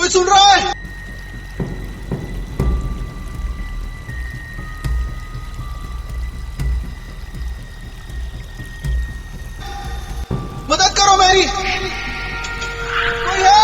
कोई सुन रहा है? मदद करो मेरी, कोई है?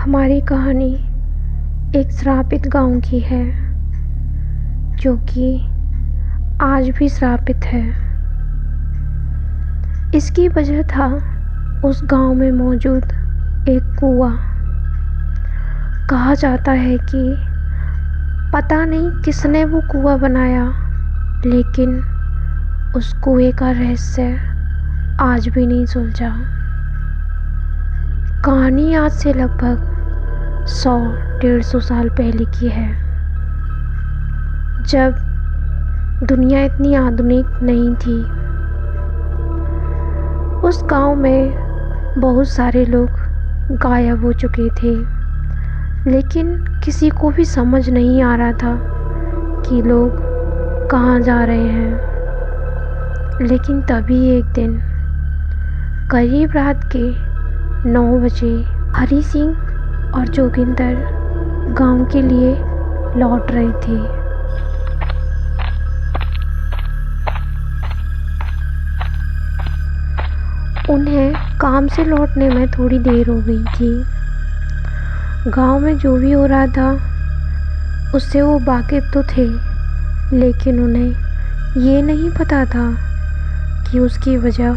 हमारी कहानी एक श्रापित गांव की है, जो कि आज भी श्रापित है। इसकी वजह था उस गांव में मौजूद एक कुआं। कहा जाता है कि पता नहीं किसने वो कुआं बनाया, लेकिन उस कुएं का रहस्य आज भी नहीं सुलझा। कहानी आज से लगभग 100-150 साल पहले की है, जब दुनिया इतनी आधुनिक नहीं थी। उस गांव में बहुत सारे लोग गायब हो चुके थे, लेकिन किसी को भी समझ नहीं आ रहा था कि लोग कहाँ जा रहे हैं। लेकिन तभी एक दिन करीब रात के 9 बजे हरी सिंह और जोगिंदर गांव के लिए लौट रहे थे। उन्हें काम से लौटने में थोड़ी देर हो गई थी। गांव में जो भी हो रहा था उससे वो वाकिफ तो थे, लेकिन उन्हें ये नहीं पता था कि उसकी वजह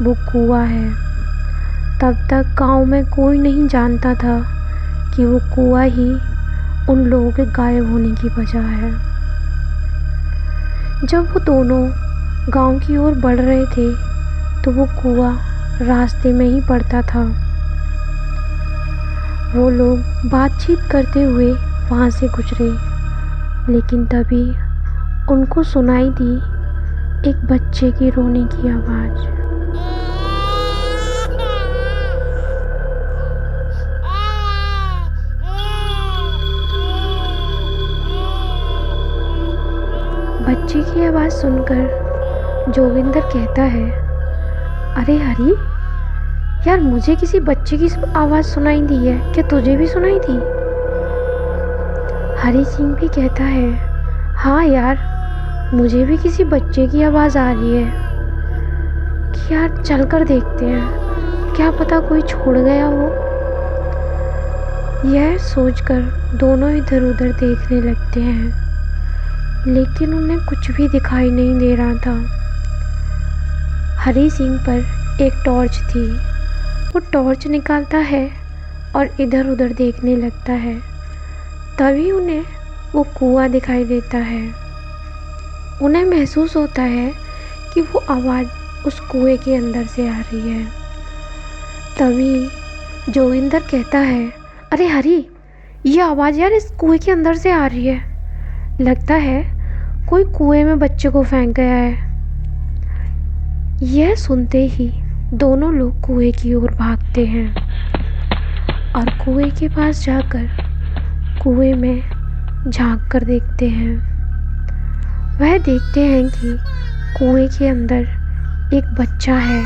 वो कुआं है। तब तक गांव में कोई नहीं जानता था कि वो कुआं ही उन लोगों के गायब होने की वजह है। जब वो दोनों गांव की ओर बढ़ रहे थे तो वो कुआं रास्ते में ही पड़ता था। वो लोग बातचीत करते हुए वहाँ से गुजरे, लेकिन तभी उनको सुनाई दी एक बच्चे की रोने की आवाज़। बच्चे की आवाज़ सुनकर जोगिंदर कहता है, अरे हरी, यार मुझे किसी बच्चे की आवाज़ सुनाई दी है, क्या तुझे भी सुनाई थी? हरी सिंह भी कहता है, हाँ यार, मुझे भी किसी बच्चे की आवाज़ आ रही है कि यार चल कर देखते हैं, क्या पता कोई छोड़ गया हो। यह सोचकर दोनों इधर उधर देखने लगते हैं, लेकिन उन्हें कुछ भी दिखाई नहीं दे रहा था। हरी सिंह पर एक टॉर्च थी। वो टॉर्च निकालता है और इधर उधर देखने लगता है। तभी उन्हें वो कुआं दिखाई देता है। उन्हें महसूस होता है कि वो आवाज़ उस कुएं के अंदर से आ रही है। तभी जोगिंदर कहता है, अरे हरी, ये आवाज़ यार इस कुएं के अंदर से आ रही है। लगता है कोई कुएं में बच्चे को फेंक गया है। यह सुनते ही दोनों लोग कुएं की ओर भागते हैं और कुएं के पास जाकर कुएं में झांक कर देखते हैं। वह देखते हैं कि कुएं के अंदर एक बच्चा है।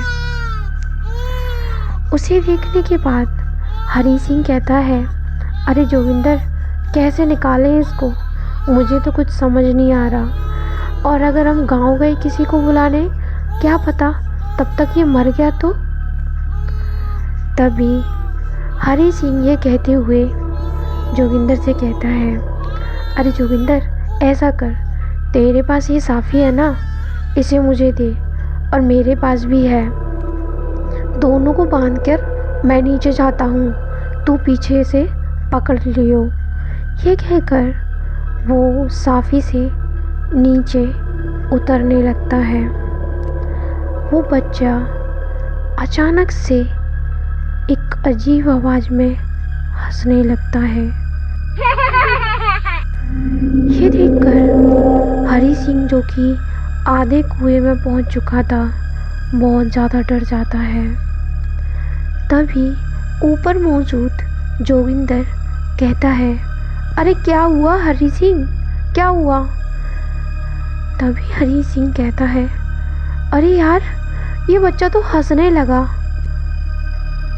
उसे देखने के बाद हरी सिंह कहता है, अरे जोगिंदर, कैसे निकालें इसको, मुझे तो कुछ समझ नहीं आ रहा। और अगर हम गांव गए किसी को बुलाने, क्या पता तब तक ये मर गया तो। तभी हरी सिंह ये कहते हुए जोगिंदर से कहता है, अरे जोगिंदर, ऐसा कर, तेरे पास ये साफ़ी है ना, इसे मुझे दे, और मेरे पास भी है। दोनों को बांध कर मैं नीचे जाता हूँ, तू पीछे से पकड़ लियो। ये कहकर वो साफ़ी से नीचे उतरने लगता है। वो बच्चा अचानक से एक अजीब आवाज़ में हंसने लगता है। ये देखकर हरी सिंह, जो कि आधे कुएं में पहुंच चुका था, बहुत ज़्यादा डर जाता है। तभी ऊपर मौजूद जोगिंदर कहता है, अरे क्या हुआ हरी सिंह, क्या हुआ? तभी हरी सिंह कहता है, अरे यार ये बच्चा तो हंसने लगा।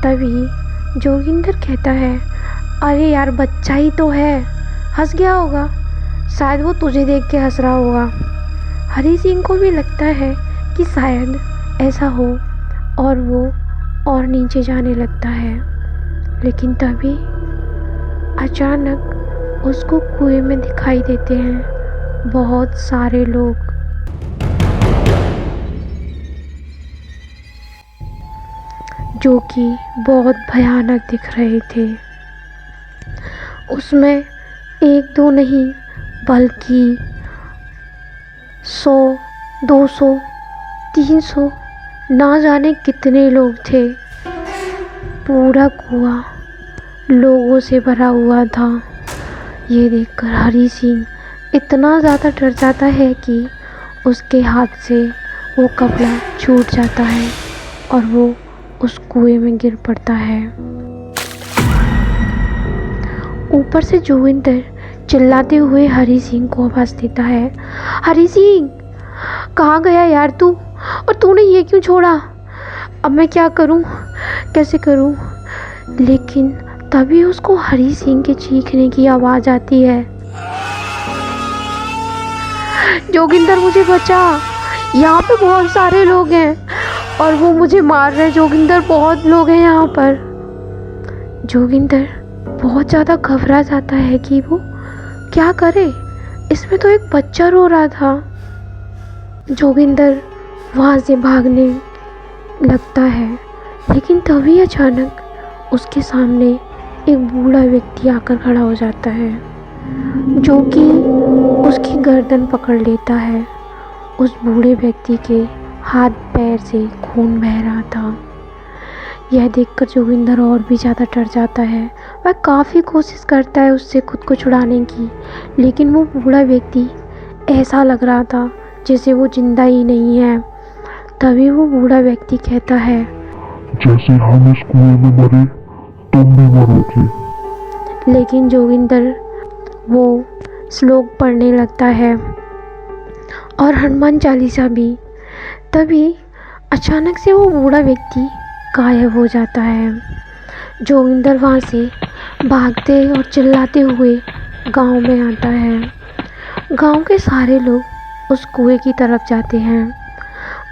तभी जोगिंदर कहता है, अरे यार बच्चा ही तो है, हंस गया होगा, शायद वो तुझे देख के हंस रहा होगा। हरी सिंह को भी लगता है कि शायद ऐसा हो, और वो और नीचे जाने लगता है। लेकिन तभी अचानक उसको कुएं में दिखाई देते हैं बहुत सारे लोग, जो कि बहुत भयानक दिख रहे थे। उसमें एक दो नहीं बल्कि 100, 200, 300 ना जाने कितने लोग थे। पूरा कुआं लोगों से भरा हुआ था। ये देखकर हरी सिंह इतना ज़्यादा डर जाता है कि उसके हाथ से वो कपड़ा छूट जाता है और वो उस कुएं में गिर पड़ता है। ऊपर से जोगिंदर चिल्लाते हुए हरी सिंह को आवाज़ देता है, हरी सिंह कहाँ गया यार तू, और तूने ये क्यों छोड़ा? अब मैं क्या करूं, कैसे करूं? लेकिन तभी उसको हरी सिंह के चीखने की आवाज़ आती है, जोगिंदर मुझे बचा, यहाँ पे बहुत सारे लोग हैं और वो मुझे मार रहे हैं। जोगिंदर बहुत लोग हैं यहाँ पर। जोगिंदर बहुत ज़्यादा घबरा जाता है कि वो क्या करे, इसमें तो एक बच्चा रो रहा था। जोगिंदर वहाँ से भागने लगता है, लेकिन तभी अचानक उसके सामने एक बूढ़ा व्यक्ति आकर खड़ा हो जाता है, जो कि उसकी गर्दन पकड़ लेता है। उस बूढ़े व्यक्ति के हाथ पैर से खून बह रहा था। यह देखकर जोगिंदर और भी ज़्यादा डर जाता है। वह काफ़ी कोशिश करता है उससे खुद को छुड़ाने की, लेकिन वो बूढ़ा व्यक्ति ऐसा लग रहा था जैसे वो जिंदा ही नहीं है। तभी वो बूढ़ा व्यक्ति कहता है, जैसे हम इस कुएं में मरे तुम भी मरोगे। लेकिन जोगिंदर वो श्लोक पढ़ने लगता है और हनुमान चालीसा भी। तभी अचानक से वो बूढ़ा व्यक्ति गायब हो जाता है। जोगिंदर वहाँ से भागते और चिल्लाते हुए गांव में आता है। गांव के सारे लोग उस कुएं की तरफ जाते हैं।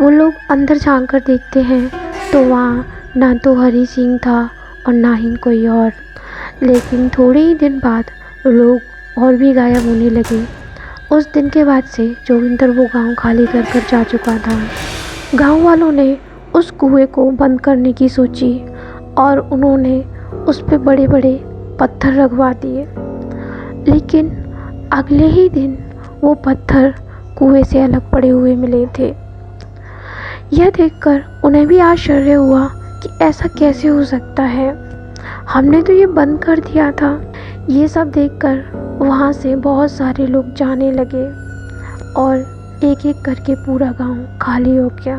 वो लोग अंदर झांक कर देखते हैं तो वहाँ ना तो हरी सिंह था और ना ही कोई और। लेकिन थोड़े ही दिन बाद लोग और भी गायब होने लगे। उस दिन के बाद से जोगिंदर वो गांव खाली कर कर जा चुका था। गांव वालों ने उस कुएं को बंद करने की सोची और उन्होंने उस पे बड़े बड़े पत्थर रखवा दिए। लेकिन अगले ही दिन वो पत्थर कुएं से अलग पड़े हुए मिले थे। यह देखकर उन्हें भी आश्चर्य हुआ कि ऐसा कैसे हो सकता है, हमने तो ये बंद कर दिया था। ये सब देखकर वहाँ से बहुत सारे लोग जाने लगे और एक एक करके पूरा गांव खाली हो गया।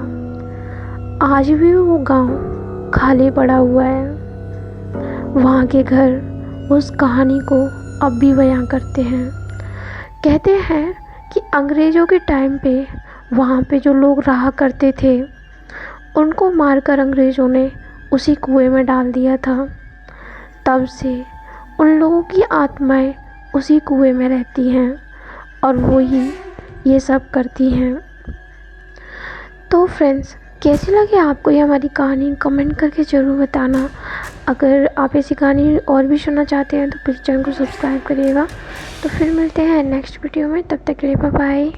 आज भी वो गांव खाली पड़ा हुआ है। वहाँ के घर उस कहानी को अब भी बयां करते हैं। कहते हैं कि अंग्रेज़ों के टाइम पे वहाँ पे जो लोग रहा करते थे उनको मारकर अंग्रेज़ों ने उसी कुएं में डाल दिया था। तब से उन लोगों की आत्माएं उसी कुएं में रहती हैं और वो ही ये सब करती हैं। तो फ्रेंड्स, कैसी लगी आपको ये हमारी कहानी, कमेंट करके ज़रूर बताना। अगर आप ऐसी कहानी और भी सुनना चाहते हैं तो प्लीज़ चैनल को सब्सक्राइब करिएगा। तो फिर मिलते हैं नेक्स्ट वीडियो में, तब तक के लिए बाय बाय।